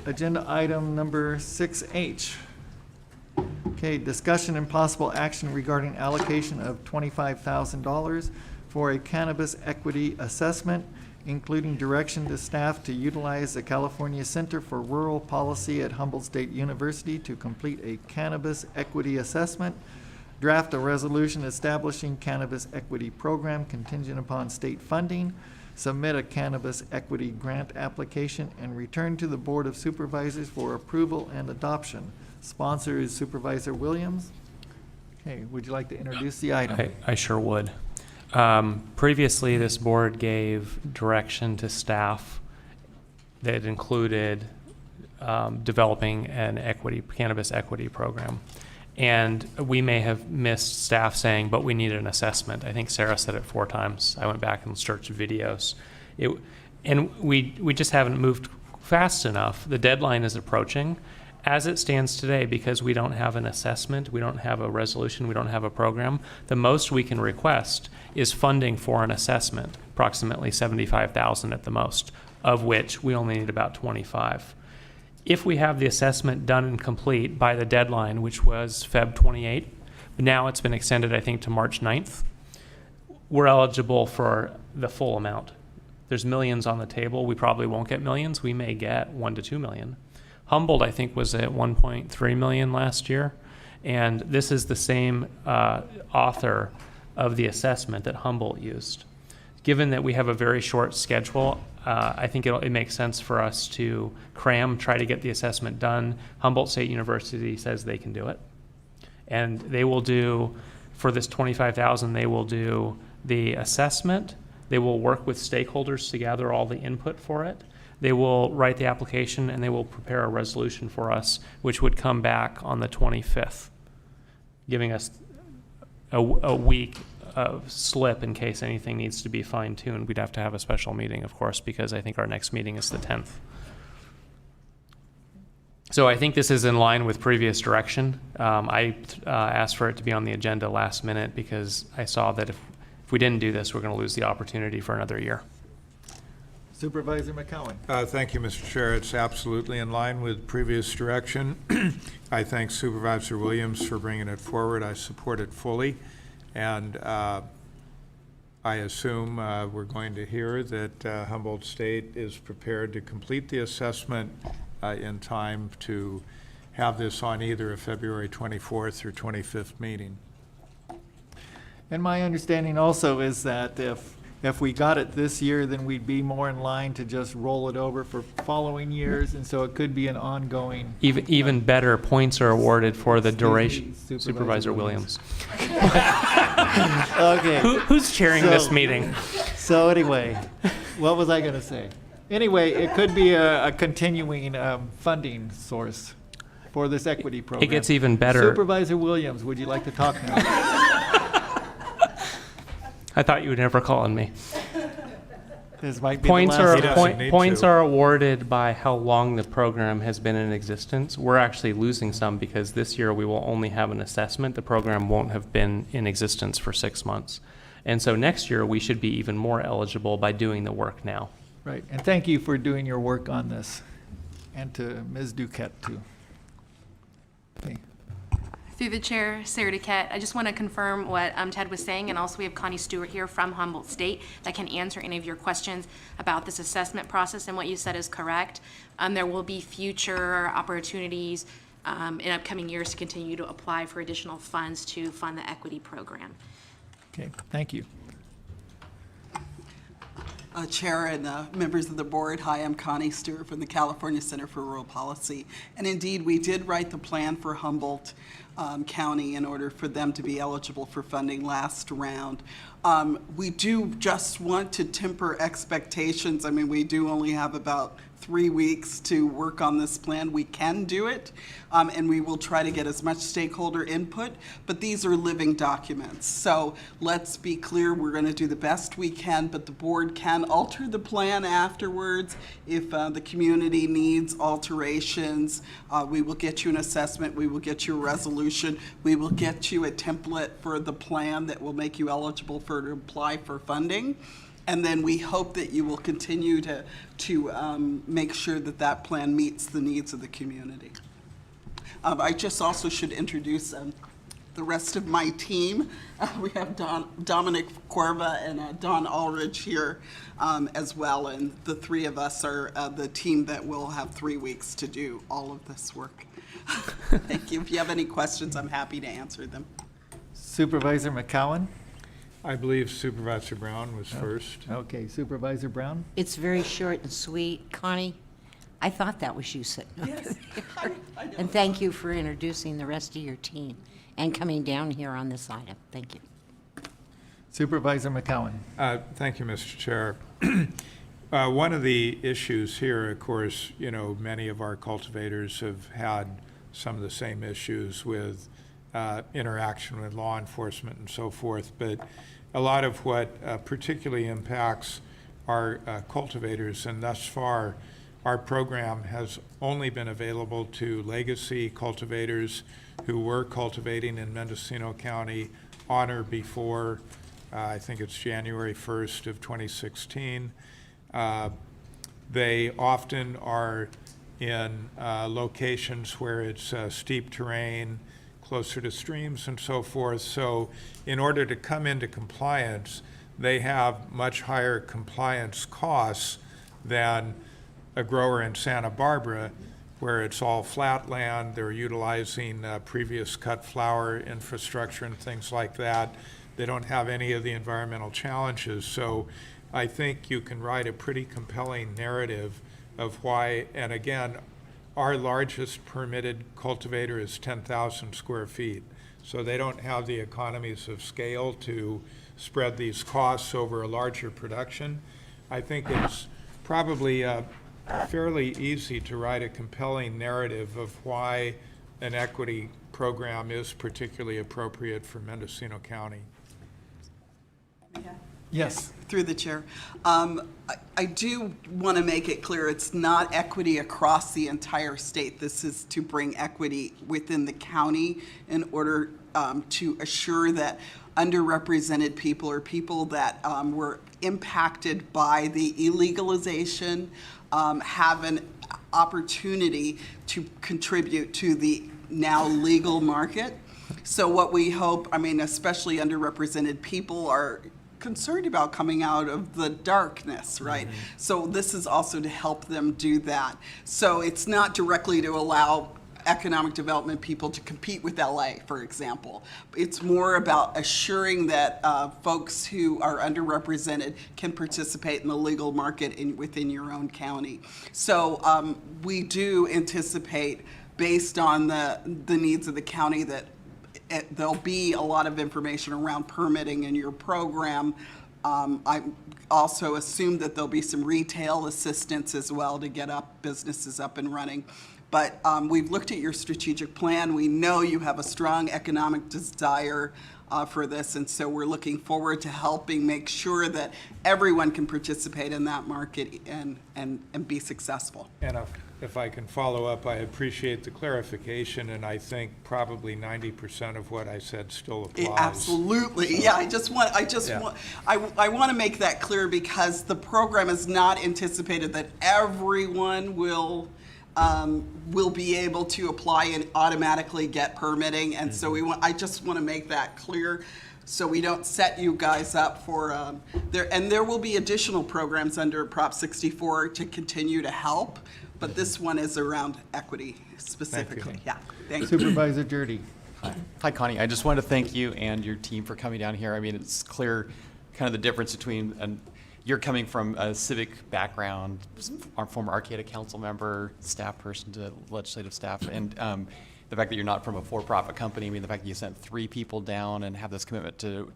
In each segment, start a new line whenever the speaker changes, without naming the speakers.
agenda item number 6H. Okay, discussion and possible action regarding allocation of $25,000 for a Cannabis Equity Assessment, including direction to staff to utilize the California Center for Rural Policy at Humboldt State University to complete a Cannabis Equity Assessment, draft a resolution establishing Cannabis Equity Program contingent upon state funding, submit a Cannabis Equity Grant application, and return to the Board of Supervisors for approval and adoption. Sponsor is Supervisor Williams. Okay, would you like to introduce the item?
I sure would. Previously, this board gave direction to staff that included developing an Cannabis Equity Program. And we may have missed staff saying, but we need an assessment. I think Sarah said it 4 times. I went back and searched videos. And we just haven't moved fast enough. The deadline is approaching. As it stands today, because we don't have an assessment, we don't have a resolution, we don't have a program, the most we can request is funding for an assessment, approximately $75,000 at the most, of which we only need about 25. If we have the assessment done and complete by the deadline, which was Feb 28, now it's been extended, I think, to March 9th, we're eligible for the full amount. There's millions on the table. We probably won't get millions. We may get 1 to 2 million. Humboldt, I think, was at 1.3 million last year. And this is the same author of the assessment that Humboldt used. Given that we have a very short schedule, I think it makes sense for us to try to get the assessment done. Humboldt State University says they can do it. And they will do, for this $25,000, they will do the assessment. They will work with stakeholders to gather all the input for it. They will write the application, and they will prepare a resolution for us, which would come back on the 25th, giving us a week of slip in case anything needs to be fine-tuned. We'd have to have a special meeting, of course, because I think our next meeting is the 10th. So I think this is in line with previous direction. I asked for it to be on the agenda last minute because I saw that if we didn't do this, we're going to lose the opportunity for another year.
Supervisor McCowan.
Thank you, Mr. Chair. It's absolutely in line with previous direction. I thank Supervisor Williams for bringing it forward. I support it fully. And I assume we're going to hear that Humboldt State is prepared to complete the assessment in time to have this on either a February 24th or 25th meeting.
And my understanding also is that if we got it this year, then we'd be more in line to just roll it over for following years, and so it could be an ongoing.
Even better, points are awarded for the duration. Supervisor Williams.
Okay.
Who's chairing this meeting?
So anyway, what was I going to say? Anyway, it could be a continuing funding source for this equity program.
It gets even better.
Supervisor Williams, would you like to talk now?
I thought you would never call on me.
This might be
Points
the last
points are awarded by how long the program has been in existence. We're actually losing some because this year we will only have an assessment. The program won't have been in existence for 6 months. And so next year we should be even more eligible by doing the work now.
Right, and thank you for doing your work on this, and to Ms. Duquette too. Okay.
Through the chair, Sarah Duquette, I just want to confirm what Ted was saying, and also we have Connie Stewart here from Humboldt State that can answer any of your questions about this assessment process, and what you said is correct. There will be future opportunities in upcoming years to continue to apply for additional funds to fund the equity program.
Okay, thank you.
Chair and members of the board, hi, I'm Connie Stewart from the California Center for Rural Policy. And indeed, we did write the plan for Humboldt County in order for them to be eligible for funding last round. We do just want to temper expectations. I mean, we do only have about 3 weeks to work on this plan. We can do it, and we will try to get as much stakeholder input, but these are living documents. So let's be clear, we're going to do the best we can, but the board can alter the plan afterwards if the community needs alterations. We will get you an assessment, we will get you a resolution, we will get you a template for the plan that will make you eligible to apply for funding. And then we hope that you will continue to make sure that that plan meets the needs of the community. I just also should introduce the rest of my team. We have Dominic Corva and Don Ulrich here as well, and the three of us are the team that will have 3 weeks to do all of this work. Thank you. If you have any questions, I'm happy to answer them.
Supervisor McCowan?
I believe Supervisor Brown was first.
Okay, Supervisor Brown?
It's very short and sweet. Connie, I thought that was you sitting up
Yes,
there. And thank you for introducing the rest of your team and coming down here on this item. Thank you.
Supervisor McCowan?
Thank you, Mr. Chair. One of the issues here, of course, many of our cultivators have had some of the same issues with interaction with law enforcement and so forth, but a lot of what particularly impacts our cultivators, and thus far our program has only been available to legacy cultivators who were cultivating in Mendocino County on or before, I think it's January 1st of 2016. They often are in locations where it's steep terrain, closer to streams and so forth. So in order to come into compliance, they have much higher compliance costs than a grower in Santa Barbara, where it's all flat land. They're utilizing previous cut flower infrastructure and things like that. They don't have any of the environmental challenges. So I think you can write a pretty compelling narrative of why, and again, our largest permitted cultivator is 10,000 square feet. So they don't have the economies of scale to spread these costs over a larger production. I think it's probably fairly easy to write a compelling narrative of why an equity program is particularly appropriate for Mendocino County.
Yes.
Through the chair. I do want to make it clear it's not equity across the entire state. This is to bring equity within the county in order to assure that underrepresented people or people that were impacted by the illegalization have an opportunity to contribute to the now legal market. So what we hope, especially underrepresented people are concerned about coming out of the darkness, right? Mm-hmm. So this is also to help them do that. So it's not directly to allow economic development people to compete with LA, for example. It's more about assuring that folks who are underrepresented can participate in the legal market within your own county. So we do anticipate, based on the needs of the county, that there'll be a lot of information around permitting in your program. I also assume that there'll be some retail assistance as well to get businesses up and running. But we've looked at your strategic plan. We know you have a strong economic desire for this, and so we're looking forward to helping make sure that everyone can participate in that market and be successful.
And if I can follow up, I appreciate the clarification, and I think probably 90% of what I said still applies.
Absolutely, yeah. I want to make that clear because the program is not anticipated that everyone will be able to apply and automatically get permitting, and so I just want to make that clear, so we don't set you guys up for there will be additional programs under Prop 64 to continue to help, but this one is around equity specifically. Yeah, thank you.
Supervisor Jurdy?
Hi, Connie. I just wanted to thank you and your team for coming down here. It's clear kind of the difference between you're coming from a civic background, our former Arcata council member, staff person to legislative staff, and the fact that you're not from a for-profit company. The fact that you sent 3 people down and have this commitment to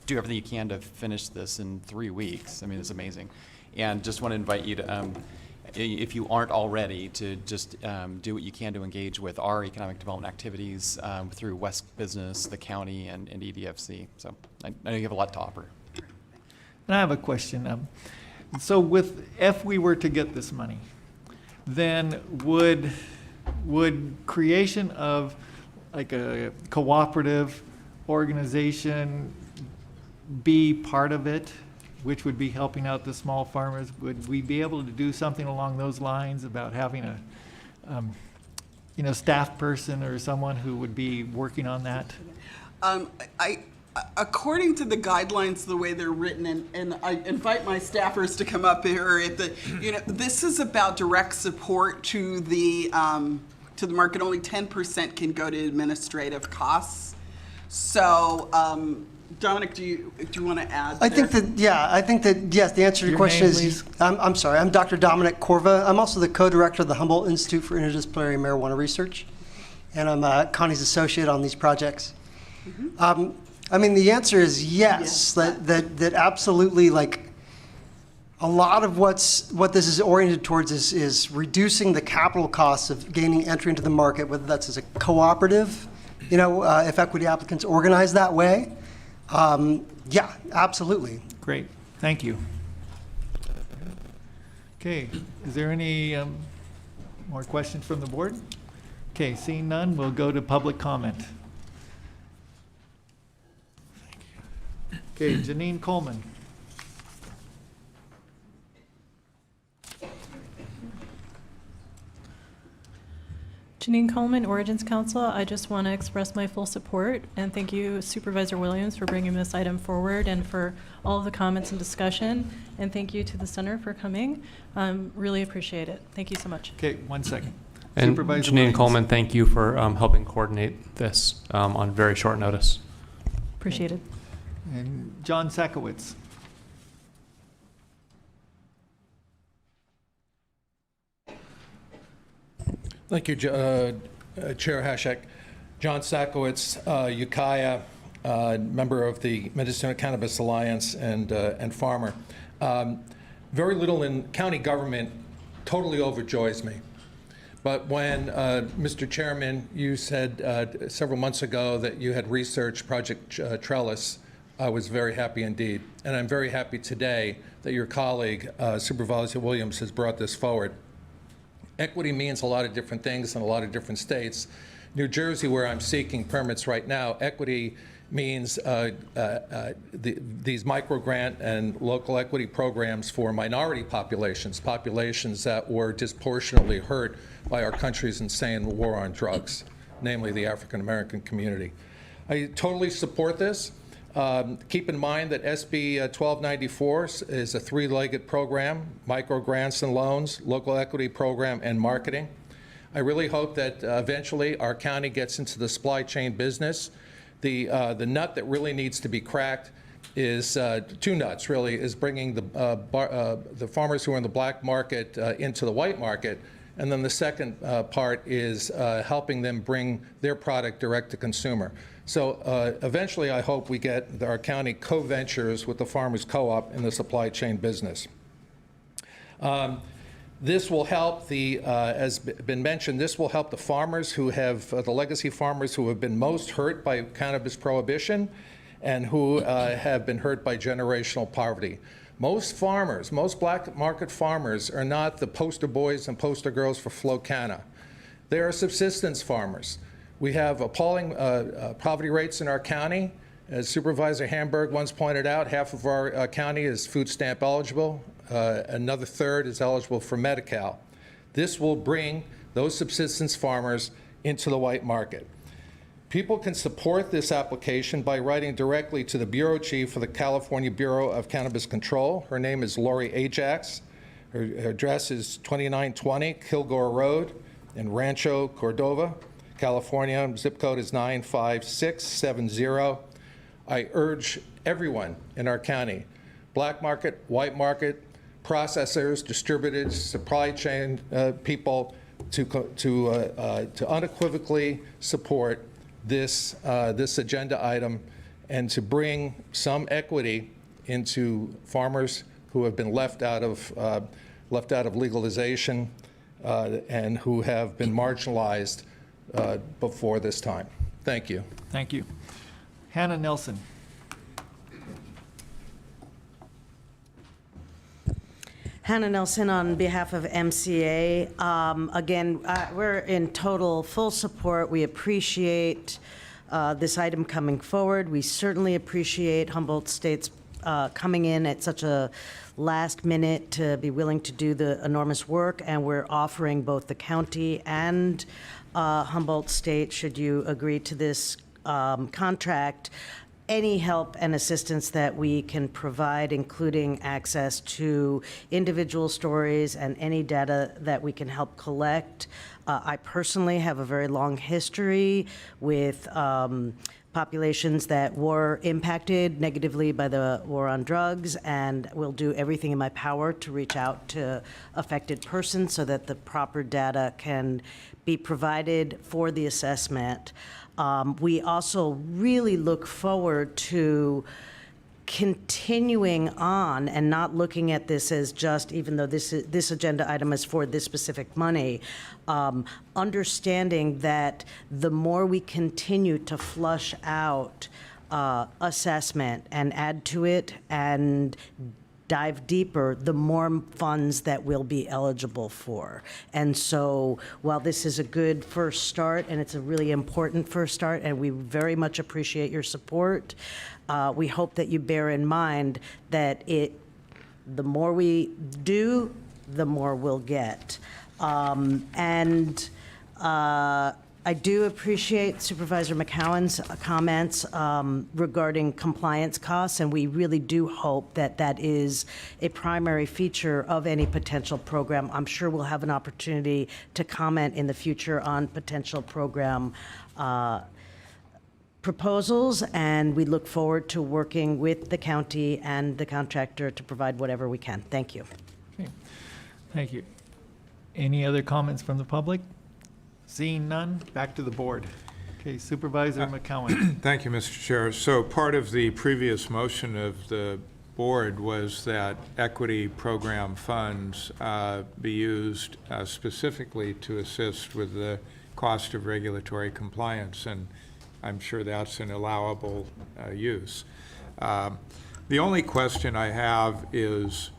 do everything you can to finish this in 3 weeks. It's amazing. And just want to invite you to, if you aren't already, to just do what you can to engage with our economic development activities through West Business, the county, and EDFC. So I know you have a lot to offer.
And I have a question. So if we were to get this money, then would creation of like a cooperative organization be part of it? which would be helping out the small farmers. Would we be able to do something along those lines about having a, staff person or someone who would be working on that?
According to the guidelines, the way they're written, and I invite my staffers to come up here, this is about direct support to the market. Only 10% can go to administrative costs. So, Dominic, do you want to add?
I think that yes, the answer to your question
name,
is, I'm sorry, I'm Dr. Dominic Corva. I'm also the co-director of the Humboldt Institute for Interdisciplinary Marijuana Research, and I'm Connie's associate on these projects. The answer is yes. That absolutely, like, a lot of what this is oriented towards is reducing the capital costs of gaining entry into the market, whether that's as a cooperative, if equity applicants organize that way. Yeah, absolutely.
Great, thank you. Okay, is there any more questions from the board? Okay, seeing none, we'll go to public comment. Okay, Janine Coleman.
Janine Coleman, Origins Council. I just want to express my full support and thank you, Supervisor Williams, for bringing this item forward and for all of the comments and discussion. And thank you to the center for coming. Really appreciate it. Thank you so much.
Okay, 1 second.
And
Supervisor
Janine
Williams.
Coleman, thank you for helping coordinate this on very short notice.
Appreciate it.
And John Sakowitz.
Thank you, Chair Hashek. John Sakowitz, Ukiah, member of the Medicinal Cannabis Alliance and farmer. Very little in county government totally overjoys me. But when, Mr. Chairman, you said several months ago that you had researched Project Trellis, I was very happy indeed. And I'm very happy today that your colleague, Supervisor Williams, has brought this forward. Equity means a lot of different things in a lot of different states. New Jersey, where I'm seeking permits right now, equity means these micro-grant and local equity programs for minority populations that were disproportionately hurt by our country's insane war on drugs, namely the African-American community. I totally support this. Keep in mind that SB 1294 is a three-legged program: micro grants and loans, local equity program, and marketing. I really hope that eventually our county gets into the supply chain business. The nut that really needs to be cracked is two nuts, really, is bringing the farmers who are in the black market into the white market. And then the second part is helping them bring their product direct to consumer. So eventually, I hope we get our county co-ventures with the Farmers Co-op in the supply chain business. This will help as been mentioned, this will help the farmers who have, the legacy farmers who have been most hurt by cannabis prohibition and who have been hurt by generational poverty. Most farmers, most black market farmers are not the poster boys and poster girls for Flocana. They are subsistence farmers. We have appalling poverty rates in our county. As Supervisor Hamburg once pointed out, half of our county is food stamp eligible. Another third is eligible for Medi-Cal. This will bring those subsistence farmers into the white market. People can support this application by writing directly to the Bureau Chief for the California Bureau of Cannabis Control. Her name is Lori Ajax. Her address is 2920 Kilgore Road in Rancho Cordova, California. Zip code is 95670. I urge everyone in our county, black market, white market, processors, distributors, supply chain people, to unequivocally support this agenda item and to bring some equity into farmers who have been left out of legalization and who have been marginalized before this time. Thank you.
Thank you. Hannah Nelson.
Hannah Nelson on behalf of MCA. Again, we're in total full support. We appreciate this item coming forward. We certainly appreciate Humboldt State's coming in at such a last minute to be willing to do the enormous work, and we're offering both the county and Humboldt State, should you agree to this contract, any help and assistance that we can provide, including access to individual stories and any data that we can help collect. I personally have a very long history with populations that were impacted negatively by the war on drugs, and will do everything in my power to reach out to affected persons so that the proper data can be provided for the assessment. We also really look forward to continuing on and not looking at this as just, even though this agenda item is for this specific money, understanding that the more we continue to flush out assessment and add to it and dive deeper, the more funds that we'll be eligible for. And so while this is a good first start, and it's a really important first start, and we very much appreciate your support, we hope that you bear in mind that the more we do, the more we'll get. I do appreciate Supervisor McCowan's comments regarding compliance costs, and we really do hope that that is a primary feature of any potential program. I'm sure we'll have an opportunity to comment in the future on potential program proposals, and we look forward to working with the county and the contractor to provide whatever we can. Thank you.
Okay. Thank you. Any other comments from the public? Seeing none, back to the board. Okay, Supervisor McCowan.
Thank you, Mr. Chair. So part of the previous motion of the board was that equity program funds be used specifically to assist with the cost of regulatory compliance, and I'm sure that's an allowable use. The only question I have is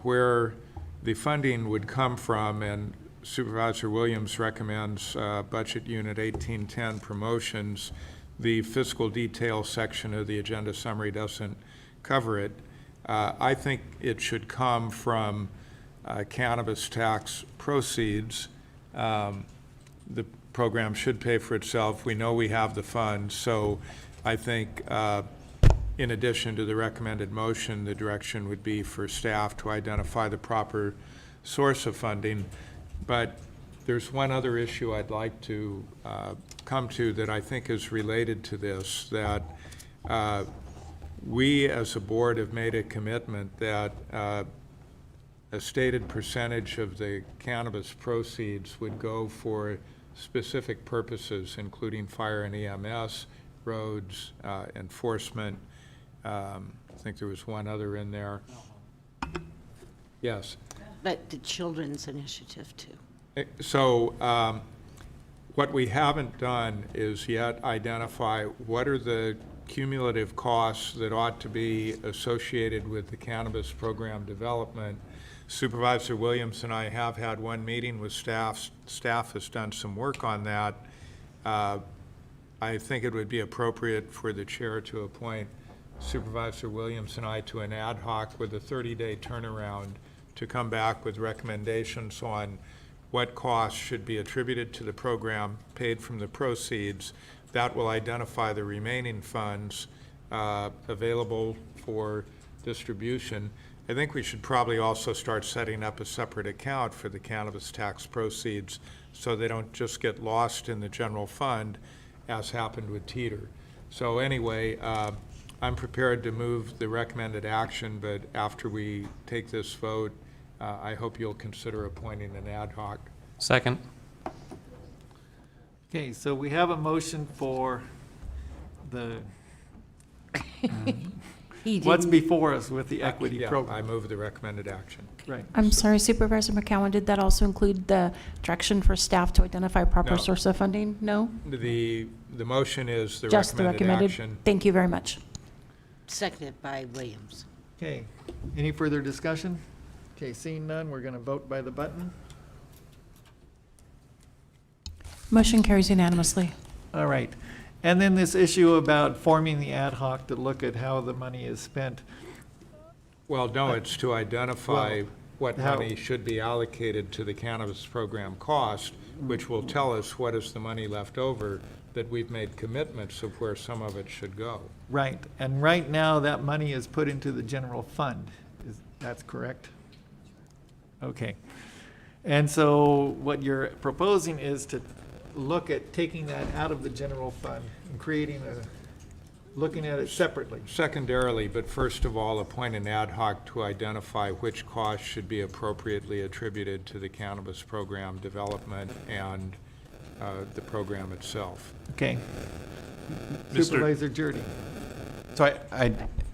where the funding would come from, and Supervisor Williams recommends Budget Unit 1810 promotions. The fiscal detail section of the agenda summary doesn't cover it. I think it should come from cannabis tax proceeds. The program should pay for itself. We know we have the funds, so I think in addition to the recommended motion, the direction would be for staff to identify the proper source of funding. But there's one other issue I'd like to come to that I think is related to this, that we as a board have made a commitment that a stated percentage of the cannabis proceeds would go for specific purposes, including fire and EMS, roads, enforcement. I think there was one other in there. Yes.
But the Children's Initiative, too.
So what we haven't done is yet identify what are the cumulative costs that ought to be associated with the cannabis program development. Supervisor Williams and I have had one meeting with staff. Staff has done some work on that. I think it would be appropriate for the chair to appoint Supervisor Williams and I to an ad hoc with a 30-day turnaround to come back with recommendations on what costs should be attributed to the program, paid from the proceeds. That will identify the remaining funds available for distribution. I think we should probably also start setting up a separate account for the cannabis tax proceeds so they don't just get lost in the general fund as happened with Teeter. So anyway, I'm prepared to move the recommended action, but after we take this vote, I hope you'll consider appointing an ad hoc.
Second.
Okay, so we have a motion for the, what's before us with the equity
Yeah,
program.
I move the recommended action.
Right.
I'm sorry, Supervisor McCowan, did that also include the direction for staff to identify proper
No.
source of funding? No?
The motion is the
Just the
recommended
recommended?
action.
Thank you very much.
Seconded by Williams.
Okay, any further discussion? Okay, seeing none, we're going to vote by the button.
Motion carries unanimously.
All right. And then this issue about forming the ad hoc to look at how the money is spent.
Well, no, it's to identify
Well,
what
how-
money should be allocated to the cannabis program cost, which will tell us what is the money left over that we've made commitments of where some of it should go.
Right, and right now, that money is put into the general fund. That's correct? Okay. And so what you're proposing is to look at taking that out of the general fund and creating looking at it separately.
Secondarily, but first of all, appoint an ad hoc to identify which costs should be appropriately attributed to the cannabis program development and the program itself.
Okay. Supervisor Jordy.
So I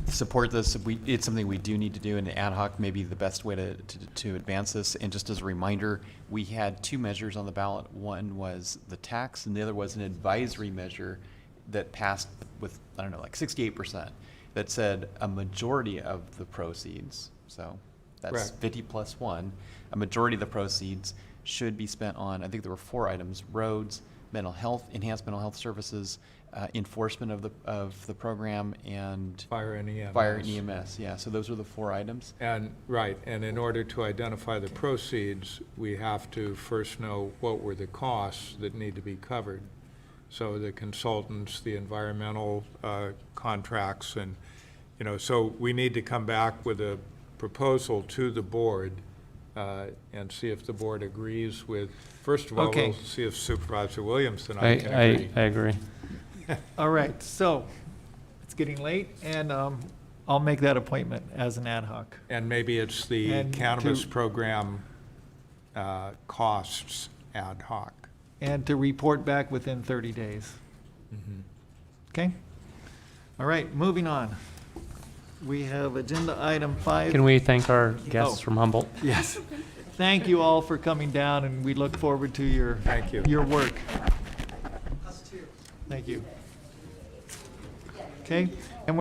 support this. It's something we do need to do, and ad hoc may be the best way to advance this. And just as a reminder, we had two measures on the ballot. One was the tax, and the other was an advisory measure that passed with, I don't know, like 68%, that said a majority of the proceeds, so that's
Correct.
50 plus 1, a majority of the proceeds should be spent on, I think there were 4 items: roads, mental health, enhanced mental health services, enforcement of the program, and
Fire and EMS.
Fire and EMS, yeah. So those are the 4 items.
And, right, and in order to identify the proceeds, we have to first know what were the costs that need to be covered. So the consultants, the environmental contracts, and, so we need to come back with a proposal to the board and see if the board agrees with, first of all,
Okay.
we'll see if Supervisor Williams and I can agree.
I agree.
All right, so it's getting late, and I'll make that appointment as an ad hoc.
And maybe it's the
And
cannabis
to-
program costs ad hoc.
And to report back within 30 days. Okay? All right, moving on. We have agenda item 5.
Can we thank our guests
Oh.
from Humboldt?
Yes. Thank you all for coming down, and we look forward to your
Thank you.
your work. Thank you. Okay,